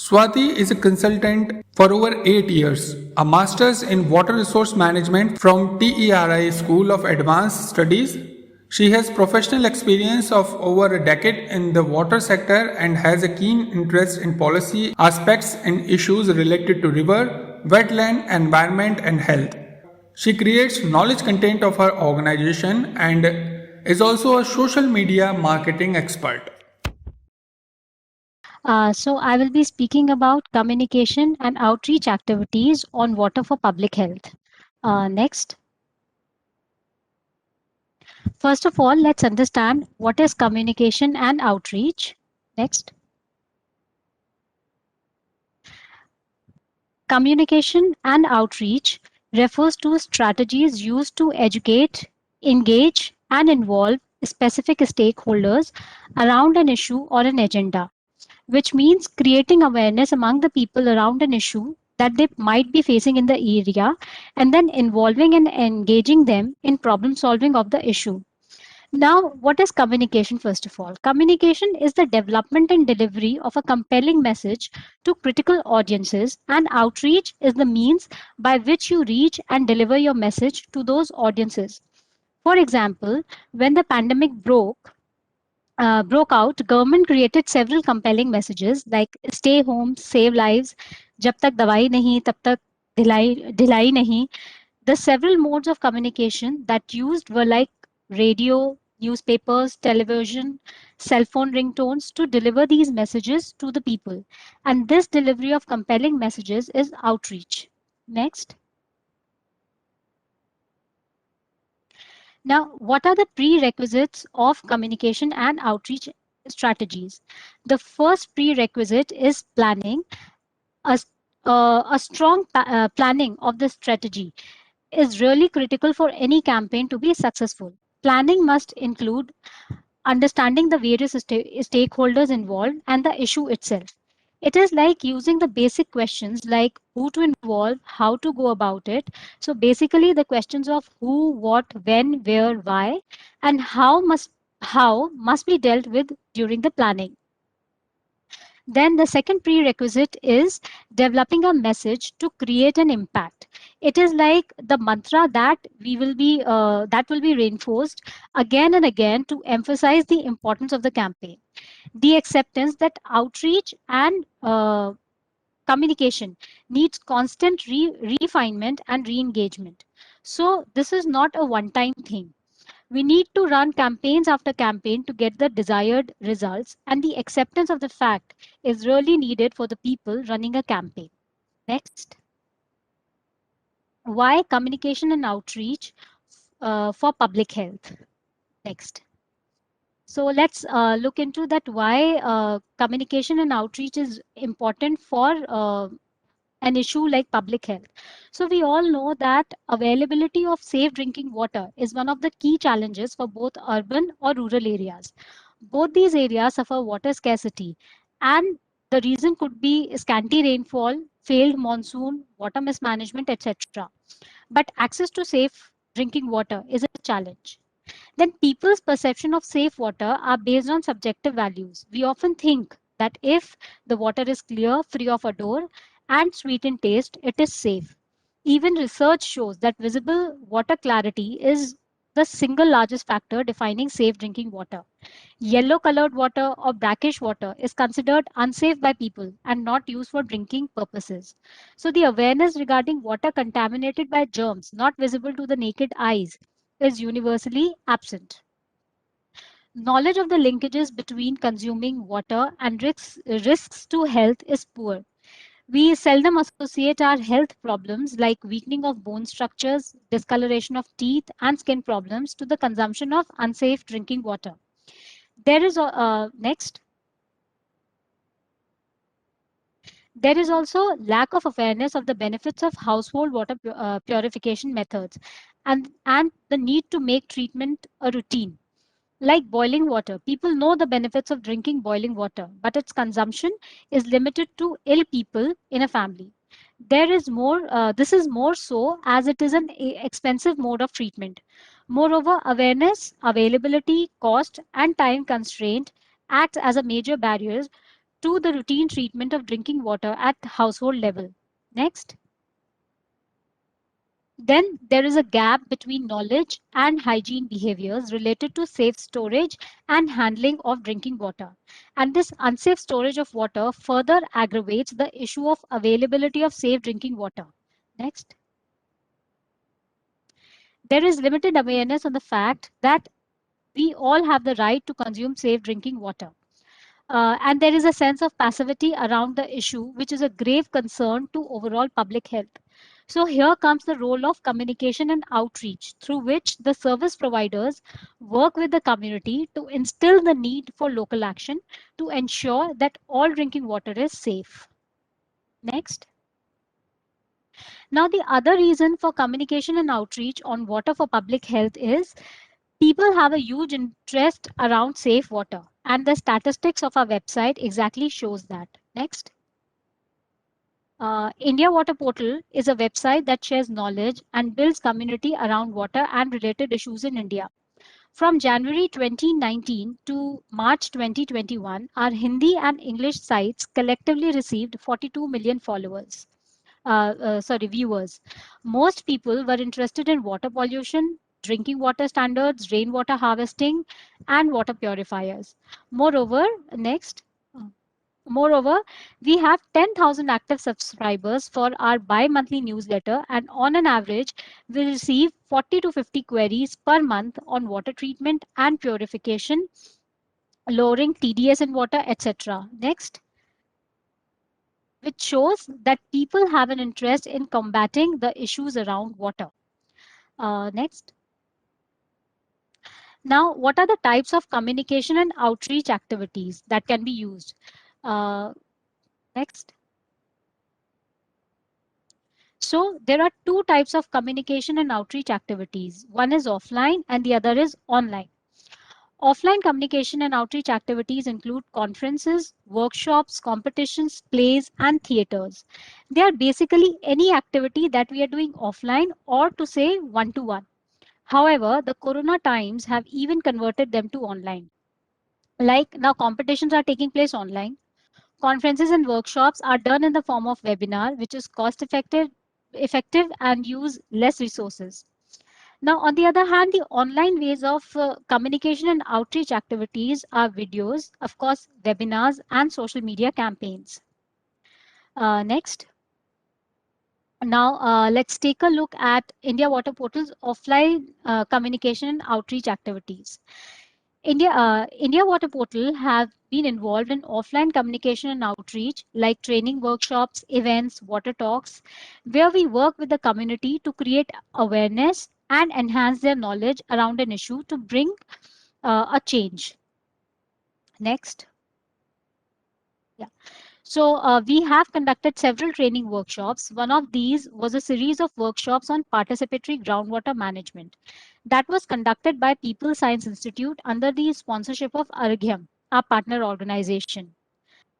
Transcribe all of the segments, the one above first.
Swati is a consultant for over 8 years, a master's in water resource management from TERI School of Advanced Studies. She has professional experience of over a decade in the water sector and has a keen interest in policy aspects and issues related to river, wetland, environment, and health. She creates knowledge content of her organization and is also a social media marketing expert. So I will be speaking about communication and outreach activities on water for public health. Next. First of all, let's understand what is communication and outreach. Next. Communication and outreach refers to strategies used to educate, engage, and involve specific stakeholders around an issue or an agenda, which means creating awareness among the people around an issue that they might be facing in the area and then involving and engaging them in problem solving of the issue. Now, what is communication first of all? Communication is the development and delivery of a compelling message to critical audiences, and outreach is the means by which you reach and deliver your message to those audiences. For example, when the pandemic broke out, government created several compelling messages like stay home, save lives, jab tak dawai nahi, tab tak dhilai nahi. The several modes of communication that used were like radio, newspapers, television, cell phone ringtones to deliver these messages to the people. And this delivery of compelling messages is outreach. Next. Now, what are the prerequisites of communication and outreach strategies? The first prerequisite is planning. A, a strong planning of the strategy is really critical for any campaign to be successful. Planning must include understanding the various stakeholders involved and the issue itself. It is like using the basic questions like who to involve, how to go about it. So basically the questions of who, what, when, where, why, and how must be dealt with during the planning. Then the second prerequisite is developing a message to create an impact. It is like the mantra that will be reinforced again and again to emphasize the importance of the campaign. The acceptance that outreach and communication needs constant refinement and re-engagement. So this is not a one-time thing. We need to run campaigns after campaign to get the desired results, and the acceptance of the fact is really needed for the people running a campaign. Next, why communication and outreach for public health? Next. So let's look into that why communication and outreach is important for an issue like public health. So we all know that availability of safe drinking water is one of the key challenges for both urban or rural areas. Both these areas suffer water scarcity, and the reason could be scanty rainfall, failed monsoon, water mismanagement, etc. But access to safe drinking water is a challenge. Then people's perception of safe water are based on subjective values. We often think that if the water is clear, free of odor, and sweet in taste, it is safe. Even research shows that visible water clarity is the single largest factor defining safe drinking water. Yellow colored water or brackish water is considered unsafe by people and not used for drinking purposes. So the awareness regarding water contaminated by germs not visible to the naked eyes is universally absent. Knowledge of the linkages between consuming water and risks to health is poor. We seldom associate our health problems like weakening of bone structures, discoloration of teeth, and skin problems to the consumption of unsafe drinking water. There is next. There is also lack of awareness of the benefits of household water purification methods and the need to make treatment a routine. Like boiling water, people know the benefits of drinking boiling water, but its consumption is limited to ill people in a family. This is more so as it is an expensive mode of treatment. Moreover, awareness, availability, cost, and time constraint acts as a major barriers to the routine treatment of drinking water at household level. Next. Then there is a gap between knowledge and hygiene behaviors related to safe storage and handling of drinking water. And this unsafe storage of water further aggravates the issue of availability of safe drinking water. Next. There is limited awareness on the fact that we all have the right to consume safe drinking water. And there is a sense of passivity around the issue, which is a grave concern to overall public health. So here comes the role of communication and outreach, through which the service providers work with the community to instill the need for local action to ensure that all drinking water is safe. Next. Now, the other reason for communication and outreach on water for public health is people have a huge interest around safe water, and the statistics of our website exactly shows that. Next. India Water Portal is a website that shares knowledge and builds community around water and related issues in India. From January 2019 to March 2021, our Hindi and English sites collectively received 42 million viewers. Most people were interested in water pollution, drinking water standards, rainwater harvesting, and water purifiers. Moreover, next. Moreover, we have 10,000 active subscribers for our bi-monthly newsletter, and on an average, we receive 40 to 50 queries per month on water treatment and purification, lowering TDS in water, etc. Next, which shows that people have an interest in combating the issues around water. Next. Now, what are the types of communication and outreach activities that can be used? Next. So there are two types of communication and outreach activities. One is offline and the other is online. Offline communication and outreach activities include conferences, workshops, competitions, plays, and theaters. They are basically any activity that we are doing offline or to say one-to-one. However, the corona times have even converted them to online. Like now competitions are taking place online. Conferences and workshops are done in the form of webinar, which is cost effective and use less resources. Now, on the other hand, the online ways of communication and outreach activities are videos, of course, webinars, and social media campaigns. Next. Now, let's take a look at India Water Portal's offline communication and outreach activities. India Water Portal have been involved in offline communication and outreach like training workshops, events, water talks, where we work with the community to create awareness and enhance their knowledge around an issue to bring a change. Next. Yeah. So we have conducted several training workshops. One of these was a series of workshops on participatory groundwater management that was conducted by People Science Institute under the sponsorship of Arghyam, our partner organization.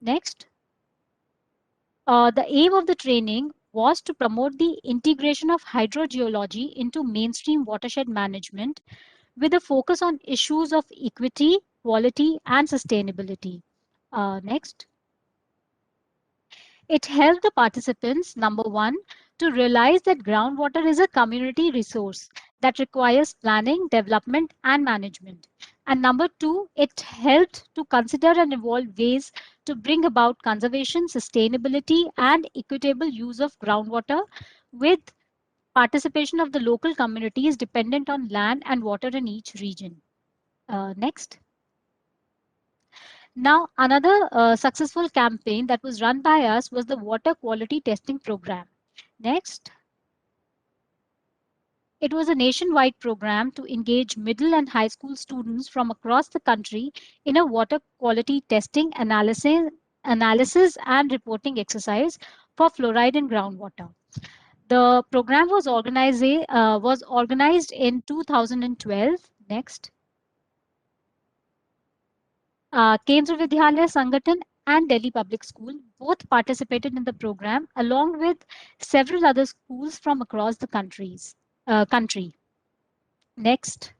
Next, the aim of the training was to promote the integration of hydrogeology into mainstream watershed management with a focus on issues of equity, quality, and sustainability. Next. It helped the participants, number one, to realize that groundwater is a community resource that requires planning, development, and management. And number two, it helped to consider and evolve ways to bring about conservation, sustainability, and equitable use of groundwater with participation of the local communities dependent on land and water in each region. Next. Now, another successful campaign that was run by us was the water quality testing program. Next. It was a nationwide program to engage middle and high school students from across the country in a water quality testing, analysis and reporting exercise for fluoride in groundwater. The program was organized in 2012. Next. Kendra Vidyalaya Sangathan and Delhi Public School both participated in the program along with several other schools from across the country. Next.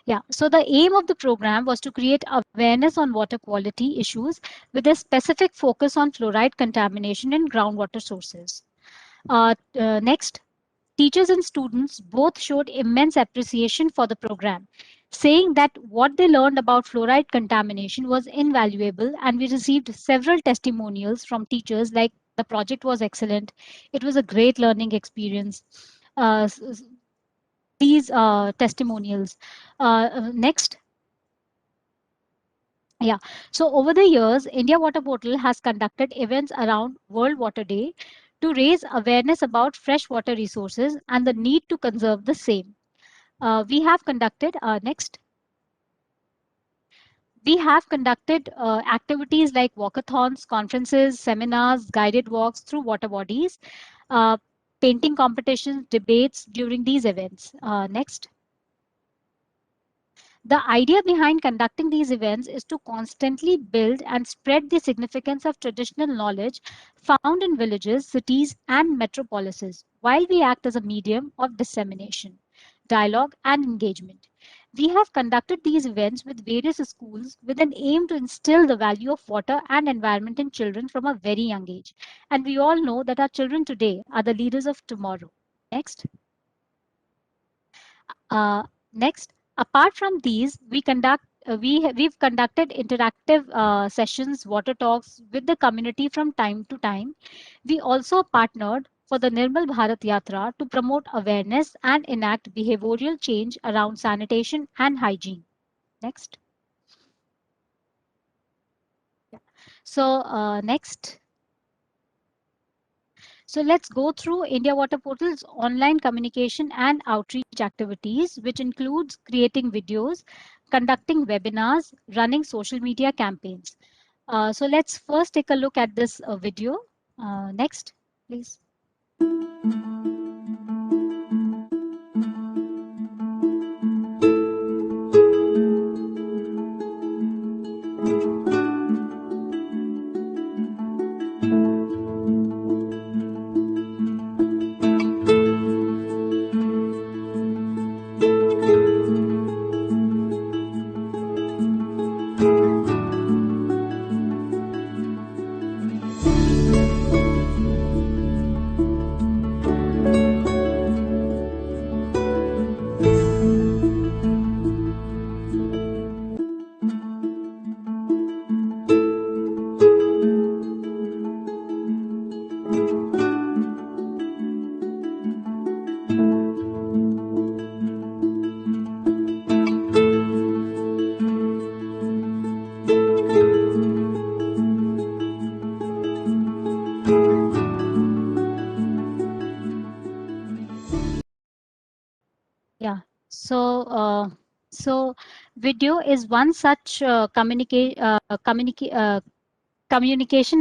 Yeah, so the aim of the program was to create awareness on water quality issues with a specific focus on fluoride contamination in groundwater sources. Next, teachers and students both showed immense appreciation for the program, saying that what they learned about fluoride contamination was invaluable, and we received several testimonials from teachers like the project was excellent, it was a great learning experience. These testimonials. Next. Yeah. So over the years, India Water Portal has conducted events around World Water Day to raise awareness about freshwater resources and the need to conserve the same. We have conducted next. We have conducted activities like walkathons, conferences, seminars, guided walks through water bodies, uh, painting competitions, debates during these events. Next. The idea behind conducting these events is to constantly build and spread the significance of traditional knowledge found in villages, cities, and metropolises, while we act as a medium of dissemination, dialogue, and engagement. We have conducted these events with various schools with an aim to instill the value of water and environment in children from a very young age. And we all know that our children today are the leaders of tomorrow. Next. Uh, Next, apart from these, we've conducted interactive sessions, water talks with the community from time to time. We also partnered for the Nirmal Bharat Yatra to promote awareness and enact behavioral change around sanitation and hygiene. Next. Yeah. So next. So let's go through India Water Portal's online communication and outreach activities, which includes creating videos, conducting webinars, running social media campaigns. So let's first take a look at this video. Next, please. Yeah. So, so video is one such communication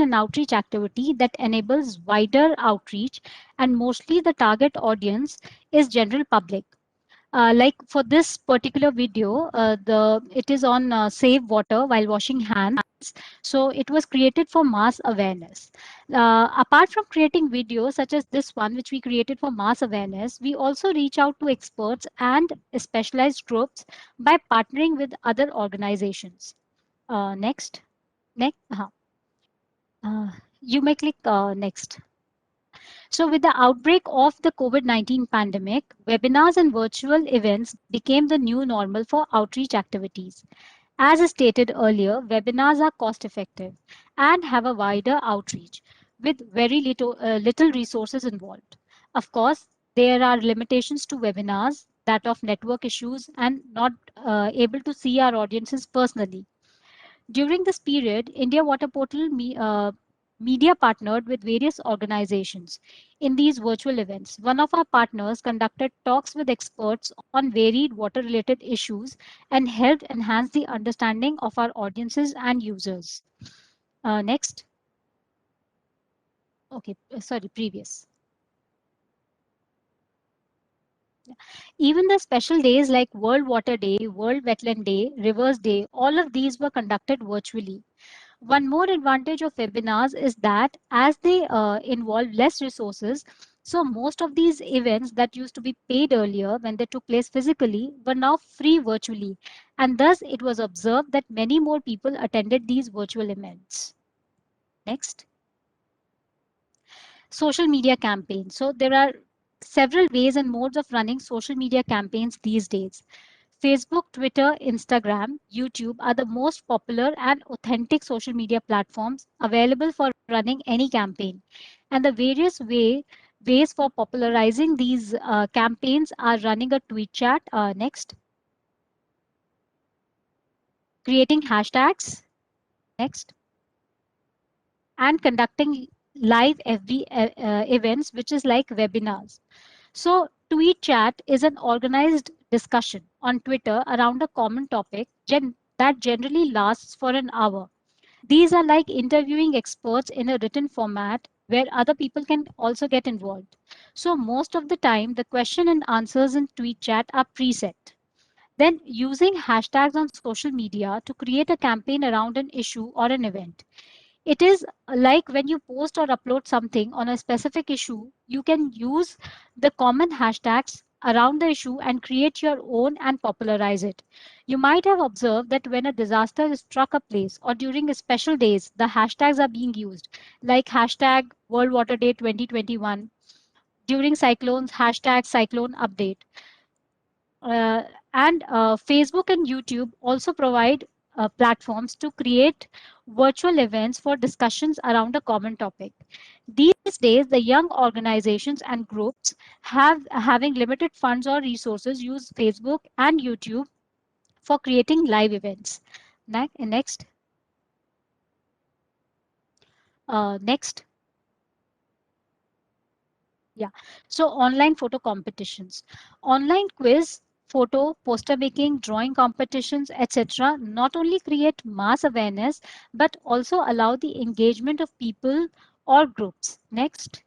and outreach activity that enables wider outreach, and mostly the target audience is general public. Like for this particular video, it is on save water while washing hands. So it was created for mass awareness. Apart from creating videos such as this one, which we created for mass awareness, we also reach out to experts and specialized groups by partnering with other organizations. Next, next, you may click next. So with the outbreak of the COVID-19 pandemic, webinars and virtual events became the new normal for outreach activities. As stated earlier, webinars are cost effective and have a wider outreach with very little resources involved. Of course, there are limitations to webinars, that of network issues and not able to see our audiences personally. During this period, India Water Portal media partnered with various organizations in these virtual events. One of our partners conducted talks with experts on varied water-related issues and helped enhance the understanding of our audiences and users. Next. Okay, sorry, previous. Even the special days like World Water Day, World Wetland Day, Rivers Day, all of these were conducted virtually. One more advantage of webinars is that as they involve less resources, So most of these events that used to be paid earlier when they took place physically were now free virtually. And thus it was observed that many more people attended these virtual events. Next. Social media campaigns. So there are several ways and modes of running social media campaigns these days. Facebook, Twitter, Instagram, YouTube are the most popular and authentic social media platforms available for running any campaign. And the various ways for popularizing these campaigns are running a tweet chat, next, creating hashtags, next, and conducting live FB events, which is like webinars. So tweet chat is an organized discussion on Twitter around a common topic that generally lasts for an hour. These are like interviewing experts in a written format where other people can also get involved. So most of the time, the question and answers in tweet chat are preset. Then using hashtags on social media to create a campaign around an issue or an event. It is like when you post or upload something on a specific issue, you can use the common hashtags around the issue and create your own and popularize it. You might have observed that when a disaster is struck a place or during a special days, the hashtags are being used, like hashtag World Water Day 2021, during cyclones, hashtag cyclone update. Uh, and Facebook and YouTube also provide platforms to create virtual events for discussions around a common topic. These days, the young organizations and groups having limited funds or resources use Facebook and YouTube for creating live events. Next, next. Yeah. So online photo competitions, online quiz, photo, poster making, drawing competitions, etc. not only create mass awareness, but also allow the engagement of people or groups. Next.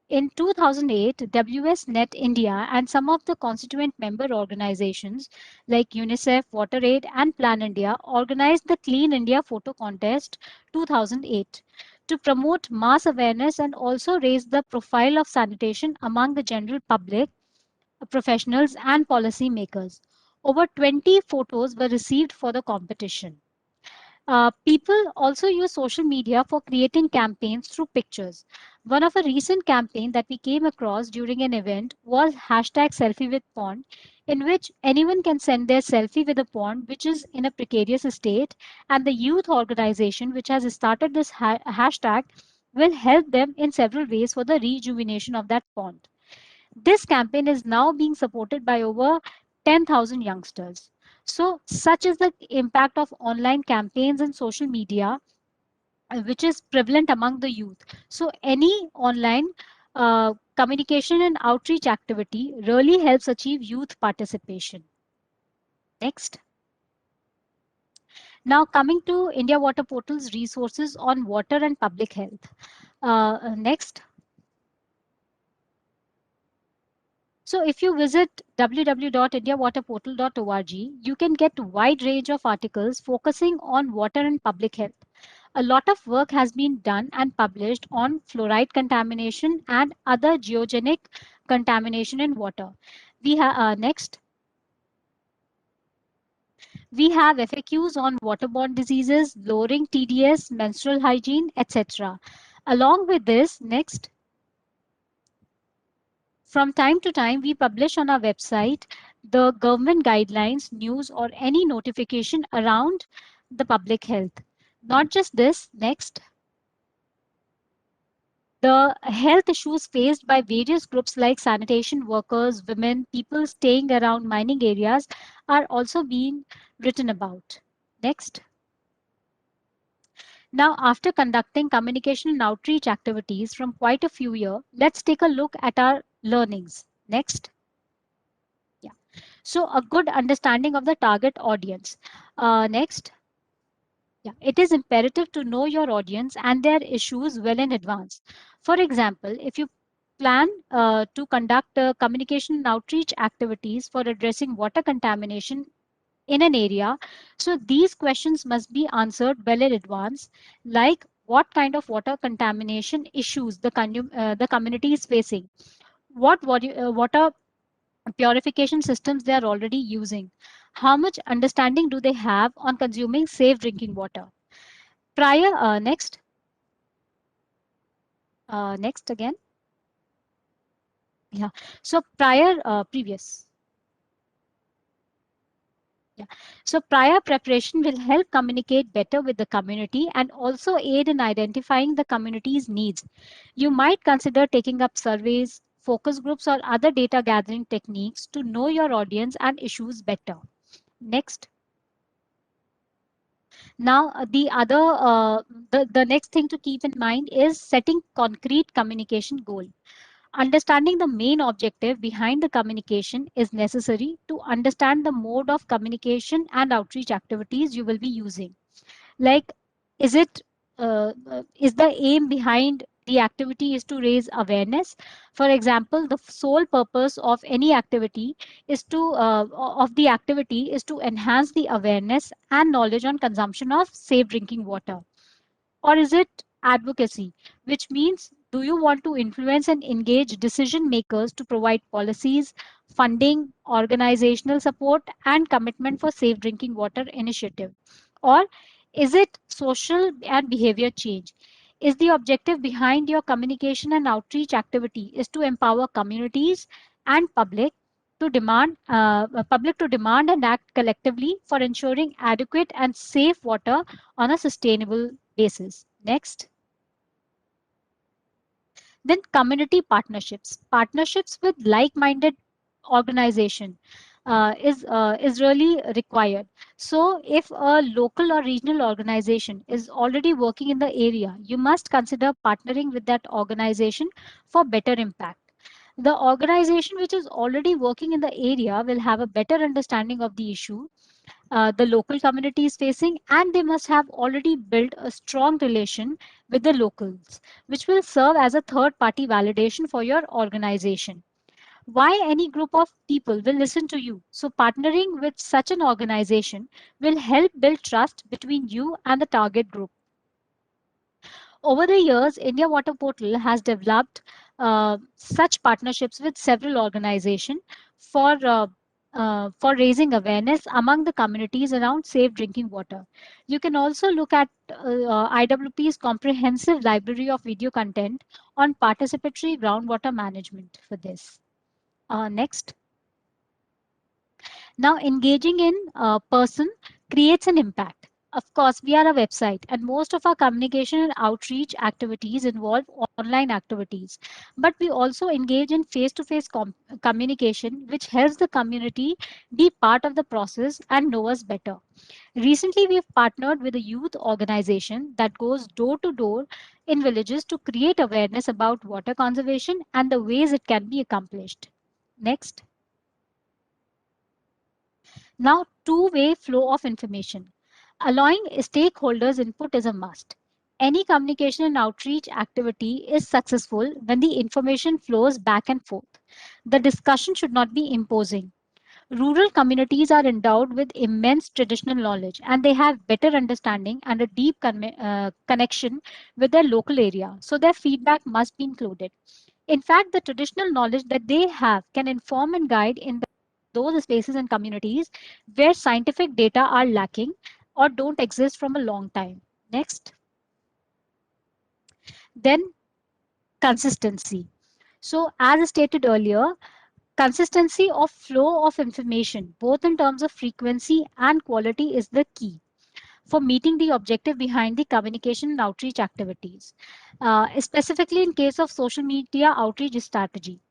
In 2008, WS Net India and some of the constituent member organizations like UNICEF, WaterAid, and Plan India organized the Clean India Photo Contest 2008 to promote mass awareness and also raise the profile of sanitation among the general public, professionals, and policy makers. Over 20 photos were received for the competition. People also use social media for creating campaigns through pictures. One of a recent campaign that we came across during an event was hashtag selfie with pond, in which anyone can send their selfie with a pond which is in a precarious state, and the youth organization which has started this hashtag will help them in several ways for the rejuvenation of that pond. This campaign is now being supported by over 10,000 youngsters. So, such is the impact of online campaigns and social media, which is prevalent among the youth. So, any online communication and outreach activity really helps achieve youth participation. Next. Now, coming to India Water Portal's resources on water and public health. Next. So if you visit www.indiawaterportal.org, you can get a wide range of articles focusing on water and public health. A lot of work has been done and published on fluoride contamination and other geogenic contamination in water. We have next. We have FAQs on waterborne diseases, lowering TDS, menstrual hygiene, etc. Along with this, next. From time to time, we publish on our website the government guidelines, news, or any notification around the public health. Not just this, next. The health issues faced by various groups like sanitation workers, women, people staying around mining areas are also being written about. Next. Now, after conducting communication and outreach activities from quite a few years, let's take a look at our learnings. Next. Yeah. So a good understanding of the target audience. Next. Yeah, it is imperative to know your audience and their issues well in advance. For example, if you plan to conduct communication and outreach activities for addressing water contamination in an area, so these questions must be answered well in advance, like what kind of water contamination issues the community is facing, what water purification systems they are already using, how much understanding do they have on consuming safe drinking water. Next, next again. Yeah. So previous. Yeah. So prior preparation will help communicate better with the community and also aid in identifying the community's needs. You might consider taking up surveys, focus groups, or other data gathering techniques to know your audience and issues better. Next. Now, the next thing to keep in mind is setting concrete communication goal. Understanding the main objective behind the communication is necessary to understand the mode of communication and outreach activities you will be using. Like, is it is the aim behind the activity is to raise awareness? For example, the sole purpose of any activity is to of the activity is to enhance the awareness and knowledge on consumption of safe drinking water. Or is it advocacy, which means do you want to influence and engage decision makers to provide policies, funding, organizational support, and commitment for safe drinking water initiative? Or is it social and behavior change? Is the objective behind your communication and outreach activity is to empower communities and public to demand and act collectively for ensuring adequate and safe water on a sustainable basis. Next. Then community partnerships. Partnerships with like-minded organization is really required. So if a local or regional organization is already working in the area, you must consider partnering with that organization for better impact. The organization which is already working in the area will have a better understanding of the issue the local community is facing, and they must have already built a strong relation with the locals, which will serve as a third party validation for your organization. Why any group of people will listen to you? So, partnering with such an organization will help build trust between you and the target group. Over the years, India Water Portal has developed such partnerships with several organizations for for raising awareness among the communities around safe drinking water. You can also look at IWP's comprehensive library of video content on participatory groundwater management for this. Next. Now, engaging in person creates an impact. Of course, we are a website, and most of our communication and outreach activities involve online activities. But we also engage in face to face communication, which helps the community be part of the process and know us better. Recently, we've partnered with a youth organization that goes door to door in villages to create awareness about water conservation and the ways it can be accomplished. Next. Now, two-way flow of information. Allowing stakeholders input is a must. Any communication and outreach activity is successful when the information flows back and forth. The discussion should not be imposing. Rural communities are endowed with immense traditional knowledge and they have better understanding and a deep connection with their local area. So their feedback must be included. In fact, the traditional knowledge that they have can inform and guide in those spaces and communities where scientific data are lacking or don't exist from a long time. Next. Then consistency. So as stated earlier, consistency of flow of information, both in terms of frequency and quality, is the key for meeting the objective behind the communication and outreach activities, specifically in case of social media outreach strategy.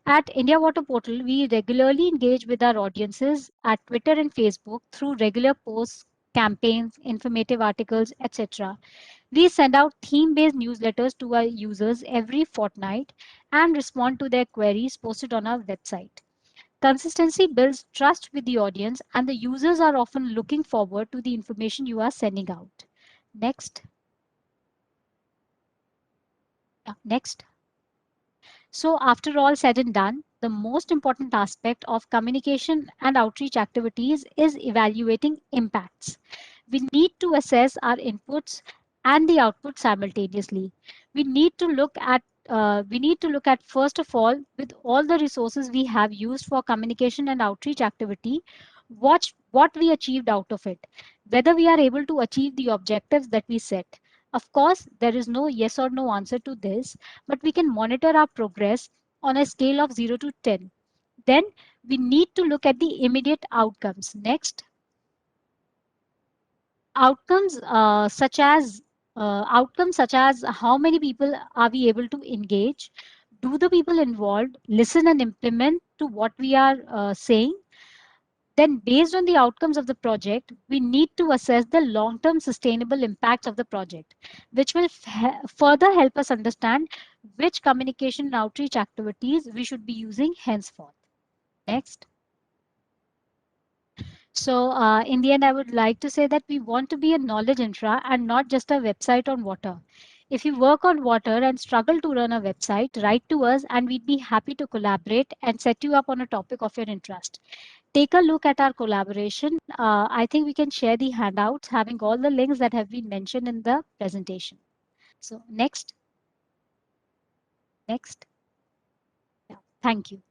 At India Water Portal, we regularly engage with our audiences at Twitter and Facebook through regular posts, campaigns, informative articles, etc. We send out theme-based newsletters to our users every fortnight and respond to their queries posted on our website. Consistency builds trust with the audience, and the users are often looking forward to the information you are sending out. Next. Next. So after all said and done, the most important aspect of communication and outreach activities is evaluating impacts. We need to assess our inputs and the output simultaneously. We need to look at first of all, with all the resources we have used for communication and outreach activity, watch what we achieved out of it, whether we are able to achieve the objectives that we set. Of course, there is no yes or no answer to this, but we can monitor our progress on a scale of 0 to 10. Then we need to look at the immediate outcomes. Next, outcomes such as how many people are we able to engage, do the people involved listen and implement to what we are saying. Then based on the outcomes of the project, we need to assess the long-term sustainable impacts of the project, which will further help us understand which communication and outreach activities we should be using henceforth. Next. So in the end, I would like to say that we want to be a knowledge infra and not just a website on water. If you work on water and struggle to run a website, write to us and we'd be happy to collaborate and set you up on a topic of your interest. Take a look at our collaboration. I think we can share the handouts having all the links that have been mentioned in the presentation. So next. Yeah, thank you.